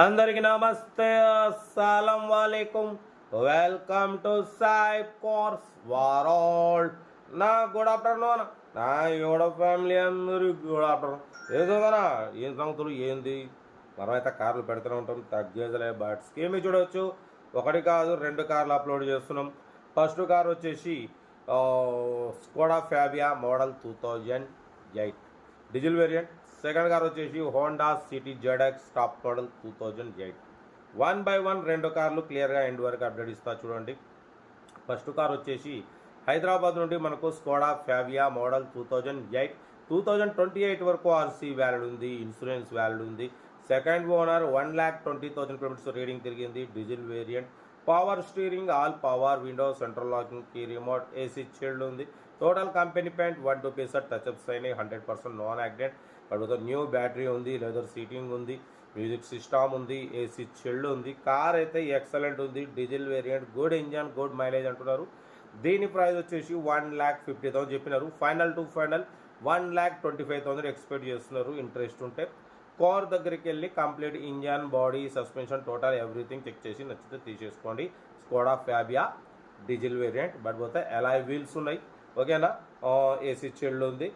అందరికి నమస్తే, అస్సలం వాలేకుం. Welcome to Sai course world. నా గుడ్ ఆఫ్టర్నూన్, నా యోడ ఫ్యామిలీ అందరికి గుడ్ ఆఫ్టర్నూన్. ఏదో కదా ఏం సంగతులు ఏంది, మనమైతే కార్లు పెడుతూనే ఉంటాం, తగ్గేదలే. బట్ స్కీమ్ చూడవచ్చు, ఒకటి కాదు రెండు కార్లు అప్లోడ్ చేస్తున్నాం. ఫస్ట్ కార్ వచ్చేసి Skoda Fabia model 2008 diesel variant. Second car వచ్చేసి Honda City ZX top model 2008. 1 by 1 రెండు కార్లు క్లియర్గా ఎండ్ వరకు అప్డేట్ ఇస్తా చూడండి. ఫస్ట్ కార్ వచ్చేసి హైదరాబాద్ నుండి మనకు స్కోడా ఫ్యాబియా మోడల్ 2008. 2028 వరకు ఆర్సీ వ్యాలిడ్ ఉంది, ఇన్సూరెన్స్ వ్యాలిడ్ ఉంది. సెకండ్ ఓనర్ 1,20,000 కిలోమీటర్స్ రీడింగ్ తిరిగింది. Diesel variant, power steering, all power window, central locking key remote, AC chilled ఉంది. టోటల్ కంపెనీ పెయింట్ 1-2 టచ్అప్స్ అయినాయి. 100% నాన్ యాక్సిడెంట్. అడుగుతా న్యూ బ్యాటరీ ఉంది, leather seating ఉంది, music system ఉంది, AC chilled ఉంది. Car అయితే excellent ఉంది. Diesel variant, good engine, good mileage అంటున్నారు. దీని ప్రైస్ వచ్చేసి 1,50,000 చెప్పినారు. ఫైనల్ టు ఫైనల్ 1,25,000 ఎక్స్పెక్ట్ చేస్తున్నారు. ఇంట్రెస్ట్ ఉంటే కార్ దగ్గరికి వెళ్ళి complete engine, body, suspension, total everything check చేసి నచ్చితే తీసేసుకోండి. Skoda Fabia diesel variant. But పోతే అలాయ్ వీల్స్ ఉన్నాయి, ఓకేనా. ఏసీ చిల్డ్ ఉంది.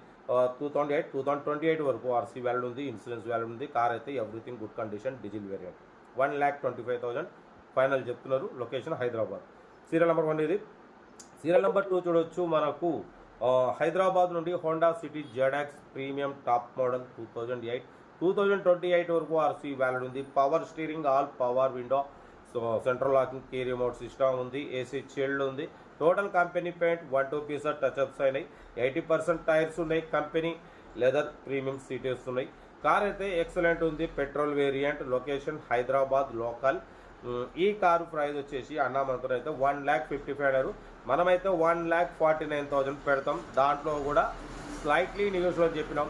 2028 వరకు ఆర్సీ వ్యాలిడ్ ఉంది, ఇన్సూరెన్స్ వ్యాలిడ్ ఉంది. కార్ అయితే everything good condition. Diesel variant 1,25,000 final చెప్తున్నారు. లొకేషన్ హైదరాబాద్. సీరియల్ నెంబర్ 1 ఇది. సీరియల్ నెంబర్ 2 చూడవచ్చు. మనకు హైదరాబాద్ నుండి Honda City ZX premium top model 2008. 2028 వరకు ఆర్సీ వ్యాలిడ్ ఉంది. Power steering, all power window, central locking key remote system ఉంది, ఏసీ చిల్డ్ ఉంది. Total company paint 1-2 touch ups అయినాయి. 80% టైర్స్ ఉన్నాయి. కంపెనీ లెదర్ ప్రీమియం సీటర్స్ ఉన్నాయి. కార్ అయితే ఎక్సలెంట్ ఉంది. Petrol variant. Location Hyderabad local. ఈ కారు ప్రైస్ వచ్చేసి మనతో అయితే 1,55,000. మనమైతే 1,49,000 పెడతాం. దాంట్లో కూడా స్లైట్లీ నెగోషియబుల్ చెప్పినాం.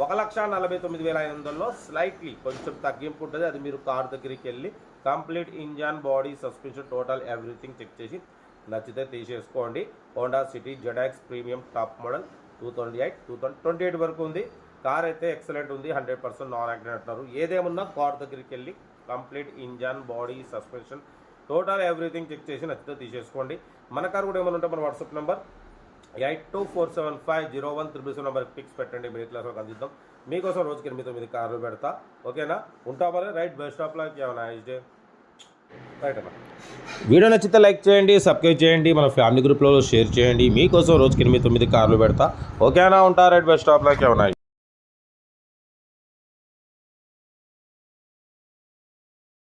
1,49,500లో స్లైట్లీ కొంచెం తగ్గింపు ఉంటుంది. అది మీరు కార్ దగ్గరికి వెళ్ళి complete engine, body, suspension, total everything check చేసి నచ్చితే తీసేసుకోండి. Honda City ZX premium top model 2028 వరకు ఉంది. కార్ అయితే ఎక్సలెంట్ ఉంది. 100% నాన్ యాక్సిడెంట్ అంటున్నారు. ఏదేమున్నా కార్ దగ్గరికి వెళ్ళి complete engine, body, suspension, total everything check చేసి నచ్చితే తీసేసుకోండి. మన కార్ కూడా ఏమైనా ఉంటే మన వాట్సాప్ నెంబర్ 8247501377 నెంబర్కి పిక్స్ పెట్టండి. మీ క్లాస్లో అందిద్దాం. మీకోసం రోజుకి 8-9 కార్లు పెడతా, ఓకేనా. ఉంటామని రైట్ బస్ స్టాప్లో ఏమైనా డే రైట్ అన్న. వీడియో నచ్చితే లైక్ చేయండి, సబ్స్క్రైబ్ చేయండి, మన ఫ్యామిలీ గ్రూప్లో షేర్ చేయండి. మీకోసం రోజుకి 8-9 కార్లు పెడతా, ఓకేనా. ఉంటా రైట్ బస్ స్టాప్లో ఏమైనా.